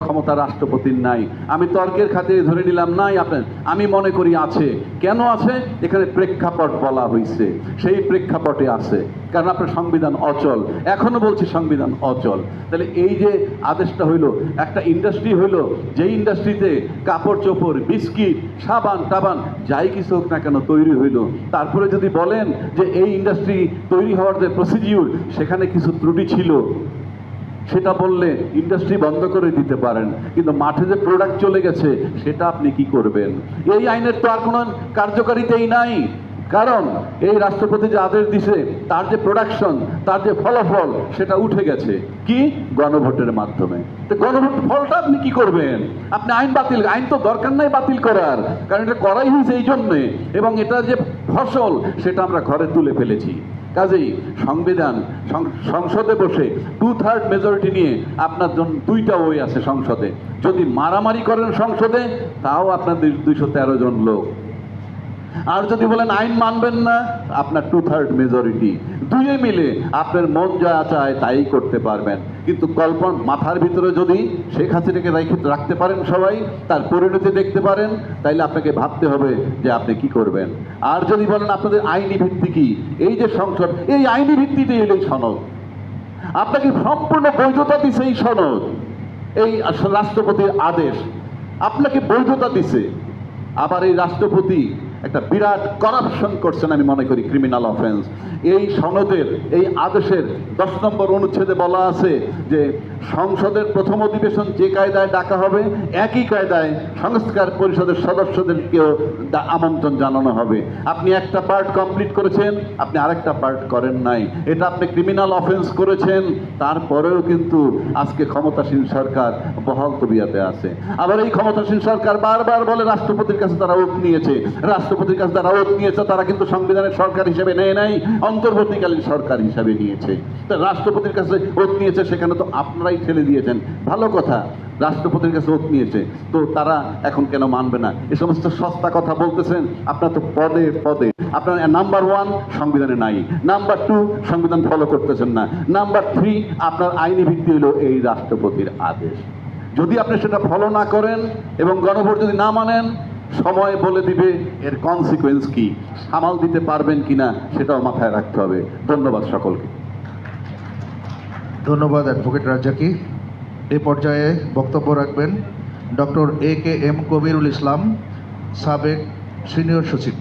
ক্ষমতা রাষ্ট্রপতির নাই। আমি তর্কের খাতিরে ধরে নিলাম নাই, আপনার আমি মনে করি আছে। কেন আছে? এখানে প্রেক্ষাপট বলা হয়েছে, সেই প্রেক্ষাপটে আছে। কারণ আপনার সংবিধান অচল, এখনও বলছি সংবিধান অচল। তাহলে এই যে আদেশটা হইলো, একটা ইন্ডাস্ট্রি হইলো, যেই ইন্ডাস্ট্রিতে কাপড় চোপড়, বিস্কিট, সাবান টাবান যাই কিছু হোক না কেন তৈরি হইলো, তারপরে যদি বলেন যে এই ইন্ডাস্ট্রি তৈরি হওয়ার যে প্রসিডিউর সেখানে কিছু ত্রুটি ছিল, সেটা বললে ইন্ডাস্ট্রি বন্ধ করে দিতে পারেন, কিন্তু মাঠে যে প্রোডাক্ট চলে গেছে সেটা আপনি কি করবেন? এই আইনের তো আর কোনো কার্যকারিতাই নাই। কারণ এই রাষ্ট্রপতি যে আদেশ দিছে তার যে প্রোডাকশন, তার যে ফলাফল সেটা উঠে গেছে কি? গণভোটের মাধ্যমে। তো গণভোট ফলটা আপনি কি করবেন? আপনি আইন বাতিল, আইন তো দরকার নাই বাতিল করার, কারণ এটা করাই হয়েছে এই জন্যে, এবং এটা যে ফসল সেটা আমরা ঘরে তুলে ফেলেছি। কাজেই সংবিধান, সংসদে বসে 2/3 মেজরিটি নিয়ে আপনার জন্য দুইটা ওই আছে সংসদে। যদি মারামারি করেন সংসদে তাও আপনার 213 জন লোক। আর যদি বলেন আইন মানবেন না, আপনার 2/3 মেজরিটি, দুয়ে মিলে আপনার মন যা চায় তাই করতে পারবেন। কিন্তু কল্পনা মাথার ভিতরে যদি শেখ হাসিনাকে রাখতে পারেন সবাই, তার পরিণতি দেখতে পারেন, তাইলে আপনাকে ভাবতে হবে যে আপনি কি করবেন। আর যদি বলেন আপনাদের আইনি ভিত্তি কি, এই যে সংসদ, এই আইনি ভিত্তিটাই হলো এই সনদ। আপনাকে সম্পূর্ণ বৈধতা দিছে এই সনদ, এই রাষ্ট্রপতির আদেশ আপনাকে বৈধতা দিছে। আবার এই রাষ্ট্রপতি একটা বিরাট করাপশন করছেন, আমি মনে করি ক্রিমিনাল অফেন্স। এই সনদের, এই আদেশের 10 নম্বর অনুচ্ছেদে বলা আছে যে সংসদের প্রথম অধিবেশন যে কায়দায় ডাকা হবে একই কায়দায় সংস্কার পরিষদের সদস্যদেরকেও আমন্ত্রণ জানানো হবে। আপনি একটা পার্ট কমপ্লিট করেছেন, আপনি আরেকটা পার্ট করেন নাই, এটা আপনি ক্রিমিনাল অফেন্স করেছেন। তারপরেও কিন্তু আজকে ক্ষমতাসীন সরকার বহাল তবিয়াতে আছে। আবার এই ক্ষমতাসীন সরকার বারবার বলে রাষ্ট্রপতির কাছে তারা ওত নিয়েছে, রাষ্ট্রপতির কাছে তারা ওত নিয়েছে, তারা কিন্তু সংবিধানের সরকার হিসেবে নেয় নাই, অন্তর্বর্তীকালীন সরকার হিসাবে নিয়েছে। তো রাষ্ট্রপতির কাছে ওত নিয়েছে, সেখানে তো আপনারাই ঠেলে দিয়েছেন। ভালো কথা, রাষ্ট্রপতির কাছে ওত নিয়েছে, তো তারা এখন কেন মানবে না? এ সমস্ত সস্তা কথা বলতেছেন আপনার, তো পদে পদে আপনার নাম্বার 1 সংবিধানে নাই, নাম্বার 2 সংবিধান ফলো করতেছেন না, নাম্বার 3 আপনার আইনি ভিত্তি হলো এই রাষ্ট্রপতির আদেশ। যদি আপনি সেটা ফলো না করেন এবং গণভোট যদি না মানেন, সময় বলে দিবে এর কনসিকুয়েন্স কি, সামাল দিতে পারবেন কিনা সেটাও মাথায় রাখতে হবে। ধন্যবাদ সকলকে। ধন্যবাদ অ্যাডভোকেট রাজ্জাকী। এই পর্যায়ে বক্তব্য রাখবেন ডক্টর AK M কবিরুল ইসলাম, সাবেক সিনিয়র সচিব।